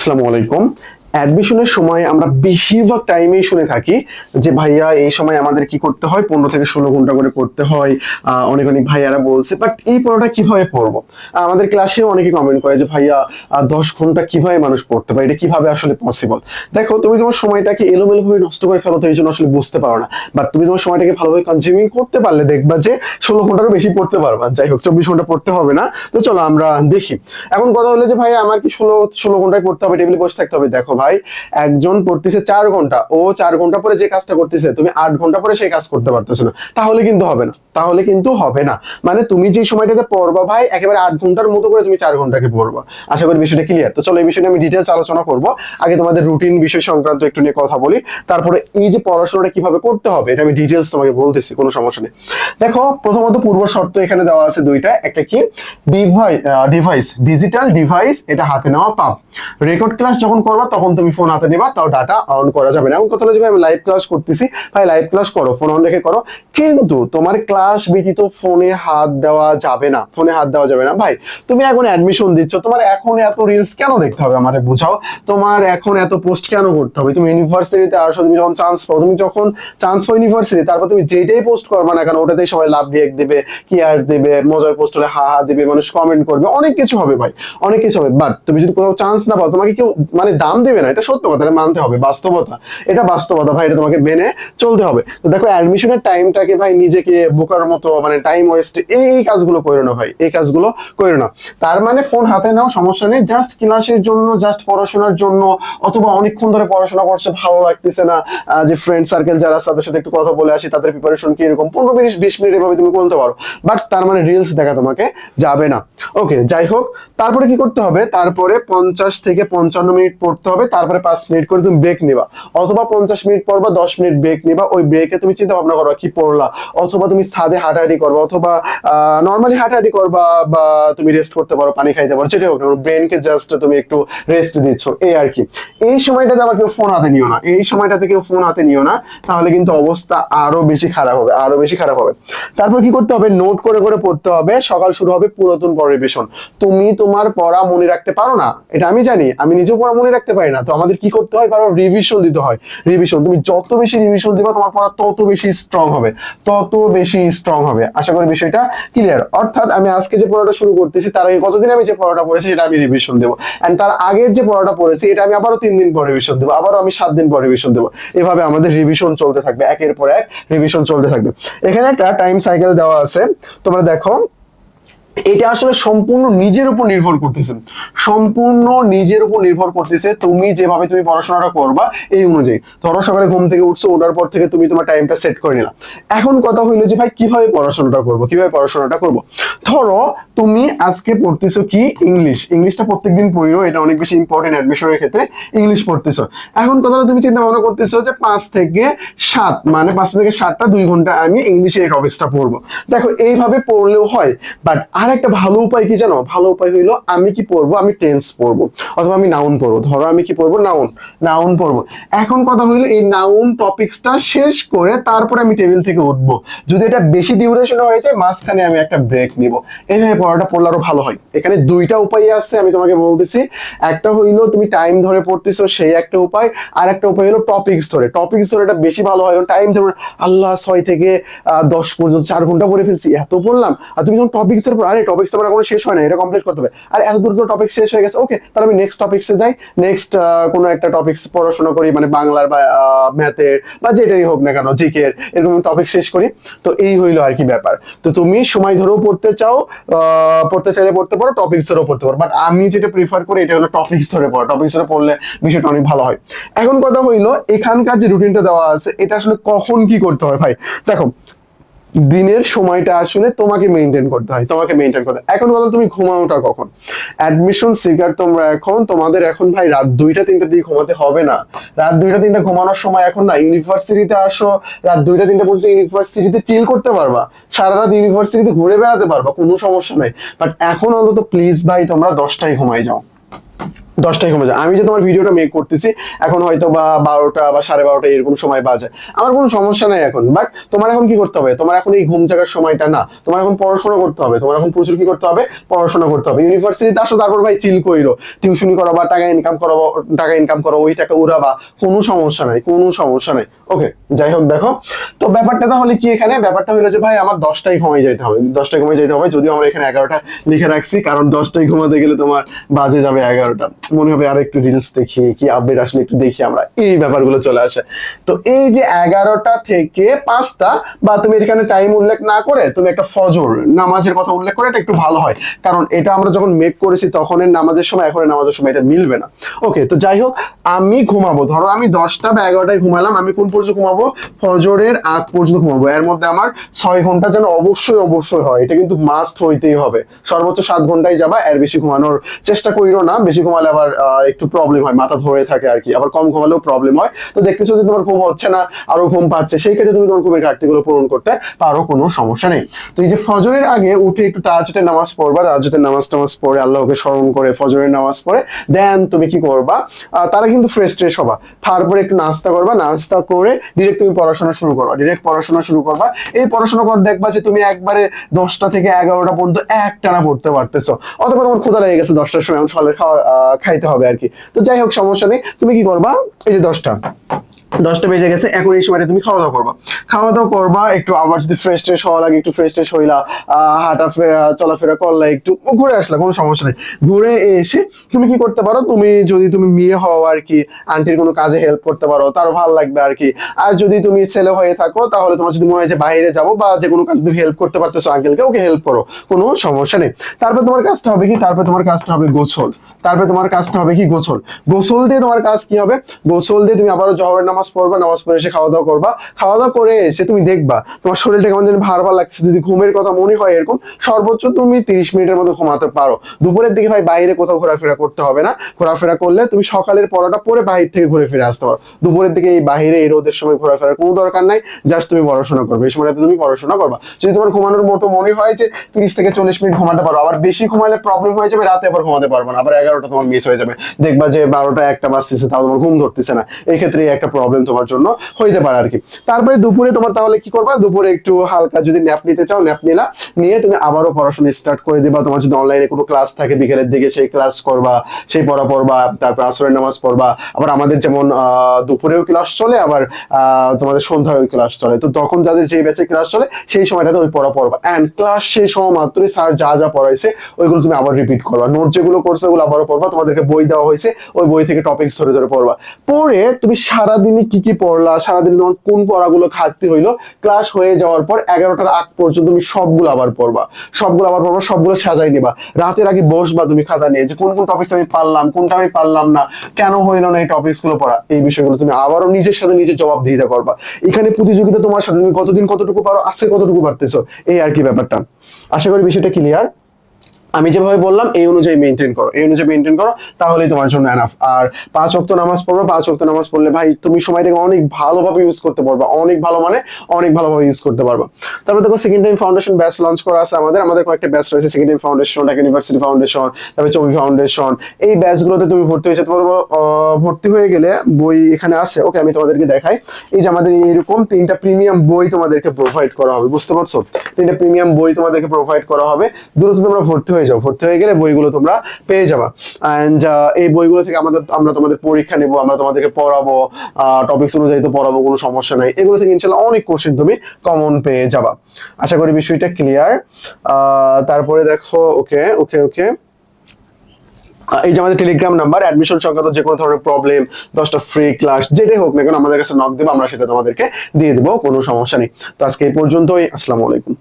আসসালামু আলাইকুম। অ্যাডমিশনের সময় আমরা বেশিরভাগ টাইমেই শুনে থাকি যে ভাইয়া এই সময় আমাদের কি করতে হয়, 15 থেকে 16 ঘন্টা করে পড়তে হয়। অনেক অনেক ভাইয়ারা বলছে, বাট এই পড়াটা কিভাবে পড়বো? আমাদের ক্লাসে অনেকে কমেন্ট করে যে ভাইয়া 10 ঘন্টা কিভাবে মানুষ পড়তে পারে, এটা কিভাবে আসলে পসিবল? দেখো, তুমি তোমার সময়টাকে এলোমেলো ভাবে নষ্ট করে ফেলো, তো এই জন্য আসলে বুঝতে পারো না। বাট তুমি তোমার সময়টাকে ভালোভাবে কনজিউমিং করতে পারলে দেখবা যে 16 ঘন্টারও বেশি পড়তে পারবা। যাই হোক, 24 ঘন্টা পড়তে হবে না। তো চলো আমরা দেখি। এখন কথা হলো যে ভাই আমার কি ষোলো ঘন্টায় পড়তে হবে, টেবিলে বসে থাকতে হবে? দেখো ভাই, একজন পড়তেছে 4 ঘন্টা, ও 4 ঘন্টা পরে যে কাজটা করতেছে তুমি 8 ঘন্টা পরে সেই কাজ করতে পারতেছো না, তাহলে কিন্তু হবে না। তাহলে কিন্তু হবে না। মানে তুমি যে সময়টাতে পড়বা ভাই, একেবারে 8 ঘন্টার মতো করে তুমি 4 ঘন্টাকে পড়বা। আশা করি বিষয়টা ক্লিয়ার। তো চলো এই বিষয়টা আমি ডিটেলস আলোচনা করব। আগে তোমাদের রুটিন বিষয় সংক্রান্ত একটু নিয়ে কথা বলি, তারপরে এই যে পড়াশোনাটা কিভাবে করতে হবে এটা আমি ডিটেলস তোমাকে বলতেছি, কোনো সমস্যা নেই। দেখো, প্রথমত পূর্ব শর্ত এখানে দেওয়া আছে দুইটা। একটা কি, ডিভাইস, ডিজিটাল ডিভাইস, এটা হাতে নেওয়া পাব। রেকর্ড ক্লাস যখন করবা তখন তুমি ফোন হাতে নিবা, তাও ডাটা অন করা যাবে না। এখন কথা হলো যে আমি লাইভ ক্লাস করতেছি, ভাই লাইভ ক্লাস করো, ফোন অন রেখে করো, কিন্তু তোমার ক্লাস ব্যতীত ফোনে হাত দেওয়া যাবে না। ফোনে হাত দেওয়া যাবে না ভাই। তুমি এখন অ্যাডমিশন দিচ্ছ, তোমার এখন এত রিলস কেন দেখতে হবে আমারে বুঝাও? তোমার এখন এত পোস্ট কেন করতে হবে? তুমি ইউনিভার্সিটিতে আসো, তুমি যখন চান্স পাও, তুমি যখন চান্স পাও ইউনিভার্সিটি, তারপর তুমি যেটাই পোস্ট করবা না কেন ওটাতেই সবাই লাভ রিয়েক্ট দেবে, কি আর দেবে, মজার পোস্ট হলে হা হা দেবে, মানুষ কমেন্ট করবে, অনেক কিছু হবে ভাই, অনেক কিছু হবে। বাট তুমি যদি কোথাও চান্স না পাও, তোমাকে কেউ মানে দাম দেবে না, এটা সত্য কথা, এটা মানতে হবে, বাস্তবতা, এটা বাস্তবতা ভাই, এটা তোমাকে মেনে চলতে হবে। তো দেখো, অ্যাডমিশনের টাইমটাকে ভাই নিজেকে বোকার মতো মানে টাইম ওয়েস্ট এই কাজগুলো করো না ভাই, এই কাজগুলো করো না। তার মানে ফোন হাতে নাও, সমস্যা নেই, জাস্ট ক্লাসের জন্য, জাস্ট পড়াশোনার জন্য, অথবা অনেকক্ষণ ধরে পড়াশোনা করছে ভালো লাগতেছে না, যে ফ্রেন্ড সার্কেল যারা তাদের সাথে একটু কথা বলে আসি, তাদের প্রিপারেশন কি এরকম 15 মিনিট 20 মিনিট এভাবে তুমি বলতে পারো। বাট তার মানে রিলস দেখা তোমাকে যাবে না। ওকে, যাই হোক, তারপরে কি করতে হবে? তারপরে 50 থেকে 55 মিনিট পড়তে হবে, তারপরে 5 মিনিট করে তুমি ব্রেক নিবা, অথবা 50 মিনিট পর বা 10 মিনিট ব্রেক নিবা। ওই ব্রেকে তুমি চিন্তা ভাবনা করো কি পড়লা, অথবা তুমি ছাদে হাঁটাহাঁটি করবা, অথবা নর্মালি হাঁটাহাঁটি করবা, বা তুমি রেস্ট করতে পারো, পানি খাইতে পারো, যেটা হোক না, ব্রেনকে জাস্ট তুমি একটু রেস্ট দিচ্ছ, এই আর কি। এই সময়টাতে আবার কেউ ফোন হাতে নিও না, এই সময়টাতে কেউ ফোন হাতে নিও না, তাহলে কিন্তু অবস্থা আরো বেশি খারাপ হবে, আরো বেশি খারাপ হবে। তারপর কি করতে হবে? নোট করে করে পড়তে হবে। সকাল শুরু হবে পুরাতন পরিবেশন। তুমি তোমার পড়া মনে রাখতে পারো না, এটা আমি জানি, আমি নিজেও পড়া মনে রাখতে পারি না। তো আমাদের কি করতে হয়? কারণ রিভিশন দিতে হয়। রিভিশন, তুমি যত বেশি রিভিশন দিবা তোমার পড়া তত বেশি স্ট্রং হবে, তত বেশি স্ট্রং হবে। আশা করি বিষয়টা ক্লিয়ার। অর্থাৎ আমি আজকে যে পড়াটা শুরু করতেছি, তার আগে কতদিন আমি যে পড়াটা পড়েছি সেটা আমি রিভিশন দেবো, এন্ড তার আগের যে পড়াটা পড়েছি এটা আমি আবারও 3 দিন পর রিভিশন দেবো, আবারও আমি 7 দিন পর রিভিশন দেবো। এভাবে আমাদের রিভিশন চলতে থাকবে, একের পর এক রিভিশন চলতে থাকবে। এখানে একটা টাইম সাইকেল দেওয়া আছে, তোমরা দেখো। এটা আসলে সম্পূর্ণ নিজের উপর নির্ভর করতেছে, সম্পূর্ণ নিজের উপর নির্ভর করতেছে। তুমি যেভাবে তুমি পড়াশোনাটা করবা এই অনুযায়ী। ধরো সকালে ঘুম থেকে উঠছো, ওঠার পর থেকে তুমি তোমার টাইমটা সেট করে নিলা। এখন কথা হইলো যে ভাই কিভাবে পড়াশোনাটা করবো, কিভাবে পড়াশোনাটা করবো? ধরো তুমি আজকে পড়তেছো কি, ইংলিশ। ইংলিশটা প্রত্যেকদিন পড়ো, এটা অনেক বেশি ইম্পর্টেন্ট অ্যাডমিশনের ক্ষেত্রে। ইংলিশ পড়তেছো, এখন কথা হলো তুমি চিন্তা ভাবনা করতেছো যে 5 থেকে 7, মানে 5 থেকে 7টা 2 ঘন্টা আমি ইংলিশে এই টপিক্সটা পড়বো। দেখো, এইভাবে পড়লেও হয়, বাট আর একটা ভালো উপায় কি জানো? ভালো উপায় হইলো আমি কি পড়বো, আমি টেন্স পড়বো, অথবা আমি নাউন পড়বো। ধরো আমি কি পড়বো, নাউন, নাউন পড়বো। এখন কথা হইলো এই নাউন টপিক্সটা শেষ করে তারপরে আমি টেবিল থেকে উঠবো। যদি এটা বেশি ডিউরেশন হয়ে যায়, মাঝখানে আমি একটা ব্রেক নিব। এইভাবে পড়াটা পড়লে আরো ভালো হয়। এখানে দুইটা উপায় আছে, আমি তোমাকে বলতেছি। একটা হইলো তুমি টাইম ধরে পড়তেছো, সেই একটা উপায়। আর একটা উপায় হলো টপিক্স ধরে, টপিক্স ধরে এটা বেশি ভালো হয়। টাইম ধরে আল্লাহ 6 থেকে 10 পর্যন্ত 4 ঘন্টা পড়ে ফেলছি, এত পড়লাম। আর তুমি যখন টপিক্স এর পর, আরে টপিক্স আমার কোনো শেষ হয় না, এটা কমপ্লিট করতে হবে। আর এত দূর তো টপিক শেষ হয়ে গেছে, ওকে, তাহলে আমি নেক্সট টপিক্সে যাই, নেক্সট কোনো একটা টপিক্স পড়াশোনা করি, মানে বাংলার বা ম্যাথের বা যেটাই হোক না কেন, জিকে এর, এরকম টপিক শেষ করি। তো এই হইলো আর কি ব্যাপার। তো তুমি সময় ধরেও পড়তে চাও, পড়তে চাইলে পড়তে পারো, টপিক্স ধরেও পড়তে পারো। বাট আমি যেটা প্রিফার করি এটা হলো টপিক্স ধরে পড়া। টপিক্স ধরে পড়লে বিষয়টা অনেক ভালো হয়। এখন কথা হইলো এখানকার যে রুটিনটা দেওয়া আছে এটা আসলে কখন কি করতে হয় ভাই? দেখো, দিনের সময়টা আসলে তোমাকে মেনটেন করতে হয়, তোমাকে মেনটেন করতে হয়। এখন বলো তুমি ঘুমাওটা কখন? অ্যাডমিশন সিকার তোমরা, এখন তোমাদের এখন ভাই রাত 2টা 3টার দিকে ঘুমাতে হবে না। রাত 2টা 3টা ঘুমানোর সময় এখন না। ইউনিভার্সিটিতে আসো, রাত 2টা 3টা পর্যন্ত ইউনিভার্সিটিতে চিল করতে পারবা, সারা রাত ইউনিভার্সিটিতে ঘুরে বেড়াতে পারবা, কোনো সমস্যা নাই। বাট এখন অন্তত প্লিজ ভাই তোমরা 10টায় ঘুমাই যাও, 10টায় ঘুমে যায়। আমি যে তোমার ভিডিওটা মেক করতেছি এখন হয়তো বা 12টা বা 12:30 এরকম সময় বাজে, আমার কোনো সমস্যা নাই এখন। বাট তোমার এখন কি করতে হবে, তোমার এখন এই ঘুম জাগার সময়টা না, তোমার এখন পড়াশোনা করতে হবে, তোমার এখন প্রচুর কি করতে হবে, পড়াশোনা করতে হবে। ইউনিভার্সিটিতে আসো, তারপর ভাই চিল কইরো, টিউশনি করো বা টাকা ইনকাম করো, ওই টাকা উড়াবা, কোনো সমস্যা নাই, কোনো সমস্যা নাই। ওকে, যাই হোক দেখো, তো ব্যাপারটা তাহলে কি, এখানে ব্যাপারটা হলো যে ভাই আমার 10টায় ঘুমাই যাইতে হবে, 10টায় ঘুমাই যাইতে হবে। যদিও আমরা এখানে 11টা লিখে রাখছি, কারণ 10টায় ঘুমাতে গেলে তোমার বাজে যাবে 11টা, মনে হবে আর একটু রিলস দেখি, কি আপডেট আসলে একটু দেখি আমরা, এই ব্যাপারগুলো চলে আসে। তো এই যে 11টা থেকে 5টা, বা তুমি এখানে টাইম উল্লেখ না করে তুমি একটা ফজর নামাজের কথা উল্লেখ করে, এটা একটু ভালো হয়, কারণ এটা আমরা যখন মেক করেছি তখনের নামাজের সময় এখনের নামাজের সময় এটা মিলবে না। ওকে, তো যাই হোক, আমি ঘুমাবো, ধরো আমি 10টা বা 11টায় ঘুমালাম, আমি কোন পর্যন্ত ঘুমাবো, ফজরের আগ পর্যন্ত ঘুমাবো। এর মধ্যে আমার 6 ঘন্টা যেন অবশ্যই অবশ্যই হয়, এটা কিন্তু মাস্ট হইতেই হবে। সর্বোচ্চ 7 ঘন্টায় যাবা, এর বেশি ঘুমানোর চেষ্টা করিও না, বেশি ঘুমালে আবার একটু প্রবলেম হয়, মাথা ধরে থাকে আর কি, আবার কম ঘুমালেও প্রবলেম হয়। তো দেখতেছো যে তোমার ঘুম হচ্ছে না, আরো ঘুম পাচ্ছে, সেই ক্ষেত্রে তুমি তোমার ঘুমের ঘাটতিগুলো পূরণ করতে পারো, কোনো সমস্যা নেই। তো এই যে ফজরের আগে উঠে একটু তাহাজ্জুদের নামাজ পড়বা, তাহাজ্জুদের নামাজ পড়ে আল্লাহকে স্মরণ করে ফজরের নামাজ পড়ে দেন তুমি কি করবা, তারা কিন্তু ফ্রেশ ট্রেশ হবা, তারপরে একটু নাস্তা করবা, নাস্তা করে ডিরেক্ট তুমি পড়াশোনা শুরু করবা, ডিরেক্ট পড়াশোনা শুরু করবা। এই পড়াশোনা করে দেখবা যে তুমি একবারে 10টা থেকে 11টা পর্যন্ত একটানা পড়তে পারতেছো, অথবা তোমার ক্ষুধা লেগে গেছে 10টার সময়, এখন সকালে খাইতে হবে আর কি। তো যাই হোক, সমস্যা নেই, তুমি কি করবা, এই যে 10টা বেজে গেছে, এখন এই সময়টা তুমি খাওয়া দাওয়া করবা, খাওয়া দাওয়া করবা একটু, আবার যদি ফ্রেশ ট্রেশ হওয়া লাগে একটু ফ্রেশ ট্রেশ হইলা, হাঁটা ফেরা চলাফেরা করলা, একটু ঘুরে আসলা, কোনো সমস্যা নেই। ঘুরে এসে তুমি কি করতে পারো, তুমি মেয়ে হও আর কি, আন্টির কোনো কাজে হেল্প করতে পারো, তারও ভালো লাগবে আর কি। আর যদি তুমি ছেলে হয়ে থাকো, তাহলে তোমার যদি মনে হয় যে বাইরে যাবো বা যে কোনো কাজ তুমি হেল্প করতে পারতেছো আঙ্কেলকে, ওকে হেল্প করো, কোনো সমস্যা নেই। তারপর তোমার কাজটা হবে কি, তারপর তোমার কাজটা হবে গোসল, তারপরে তোমার কাজটা হবে কি গোসল, গোসল দিয়ে তোমার কাজ কি হবে, গোসল দিয়ে তুমি আবারও জহরের নামাজ পড়বা, নামাজ পড়ে এসে খাওয়া দাওয়া করবা, খাওয়া দাওয়া করে এসে তুমি দেখবা তোমার শরীরটা কেমন যেন ভার ভার লাগছে, যদি ঘুমের কথা মনে হয় এরকম, সর্বোচ্চ তুমি 30 মিনিটের মধ্যে ঘুমাতে পারো। দুপুরের দিকে ভাই বাইরে কোথাও ঘোরাফেরা করতে হবে না, ঘোরাফেরা করলে তুমি সকালের পড়াটা পরে বাহির থেকে ঘুরে ফিরে আসতে পারো। দুপুরের দিকে এই বাহিরে এই রোদের সময় ঘোরাফেরার কোনো দরকার নাই, জাস্ট তুমি পড়াশোনা করবে, এই সময়টাতে তুমি পড়াশোনা করবা। যদি তোমার ঘুমানোর মতো মনে হয় যে 30 থেকে 40 মিনিট ঘুমাতে পারো, আবার বেশি ঘুমালে প্রবলেম হয়ে যাবে, রাতে আবার ঘুমাতে পারবো না, আবার 11টা তোমার মিস হয়ে যাবে, দেখবা যে 12টা 1টা বাজতেছে তাও তোমার ঘুম ধরতেছে না, এই ক্ষেত্রে একটা প্রবলেম তোমার জন্য হইতে পারে আর কি। তারপরে দুপুরে তোমার তাহলে কি করবা, দুপুরে একটু হালকা যদি ন্যাপ নিতে চাও, ন্যাপ নিলা, নিয়ে তুমি আবারও পড়াশোনা স্টার্ট করে দিবা। তোমার যদি অনলাইনে কোনো ক্লাস থাকে বিকেলের দিকে, সেই ক্লাস করবা, সেই পড়া পড়বা, তারপর আসরের নামাজ পড়বা। আবার আমাদের যেমন দুপুরেও ক্লাস চলে, আবার তোমাদের সন্ধ্যায় ক্লাস চলে, তো তখন যাদের যে ব্যাচে ক্লাস চলে সেই সময়টাতে ওই পড়া পড়বা, এন্ড ক্লাস শেষ হওয়া মাত্রই স্যার যা যা পড়াইছে ওইগুলো তুমি আবার রিপিট করবা, নোট যেগুলো করছে ওগুলো আবারও পড়বা, তোমাদেরকে বই দেওয়া হয়েছে ওই বই থেকে টপিকস ধরে ধরে পড়বা। পরে তুমি সারাদিনে কি কি পড়লা, সারাদিন তোমার কোন পড়াগুলো ঘাটতি হইলো, ক্লাস হয়ে যাওয়ার পর 11টার আগ পর্যন্ত তুমি সবগুলো আবার পড়বা, সবগুলো সাজাই নিবা। রাতের আগে বসবা তুমি খাতা নিয়ে, যে কোন কোন টপিকস আমি পারলাম, কোনটা আমি পারলাম না, কেন হইলো না এই টপিকস গুলো পড়া, এই বিষয়গুলো তুমি আবারও নিজের সাথে নিজে জবাবদিহিতা করবা। এখানে প্রতিযোগিতা তোমার সাথে, তুমি কতদিন কতটুকু পারো, আজকে কতটুকু পারতেছো, এই আর কি ব্যাপারটা। আশা করি বিষয়টা ক্লিয়ার। আমি যেভাবে বললাম এই অনুযায়ী মেনটেন করো, এই অনুযায়ী মেনটেন করো, তাহলেই তোমার জন্য এনাফ। আর 5 ওয়াক্ত নামাজ পড়ো, 5 ওয়াক্ত নামাজ পড়লে ভাই তুমি সময়টাকে অনেক ভালোভাবে ইউজ করতে পারবা, অনেক ভালো মানে অনেক ভালোভাবে ইউজ করতে পারবা। তারপর দেখো second time foundation batch launch করা আছে আমাদের কয়েকটা ব্যাচ রয়েছে, second time foundation, Dhaka university foundation, তারপর চবি ফাউন্ডেশন। এই ব্যাচগুলোতে তুমি ভর্তি হয়ে যেতে পারবো। ভর্তি হয়ে গেলে বই এখানে আছে, ওকে আমি তোমাদেরকে দেখাই। এই যে আমাদের এইরকম 3টা প্রিমিয়াম বই তোমাদেরকে প্রোভাইড করা হবে, বুঝতে পারছো, 3টা প্রিমিয়াম বই তোমাদেরকে প্রোভাইড করা হবে। দ্রুত তোমরা ভর্তি হয়ে যাও, ভর্তি হয়ে গেলে বইগুলো তোমরা পেয়ে যাবা। এন্ড এই বইগুলো থেকে আমরা তোমাদের পরীক্ষা নেব, আমরা তোমাদেরকে পড়াবো, টপিকস অনুযায়ী তো পড়াবো, কোনো সমস্যা নাই। এগুলো থেকে ইনশাআল্লাহ অনেক কোশ্চেন তুমি কমন পেয়ে যাবা। আশা করি বিষয়টা ক্লিয়ার। তারপরে দেখো, ওকে ওকে ওকে এই যে আমাদের টেলিগ্রাম নাম্বার, অ্যাডমিশন সংক্রান্ত যে কোনো ধরনের প্রবলেম, 10টা ফ্রি ক্লাস যেটাই হোক না কেন আমাদের কাছে নক দেবো, আমরা সেটা তোমাদেরকে দিয়ে দেবো, কোনো সমস্যা নেই। তো আজকে এই পর্যন্তই, আসসালামু আলাইকুম।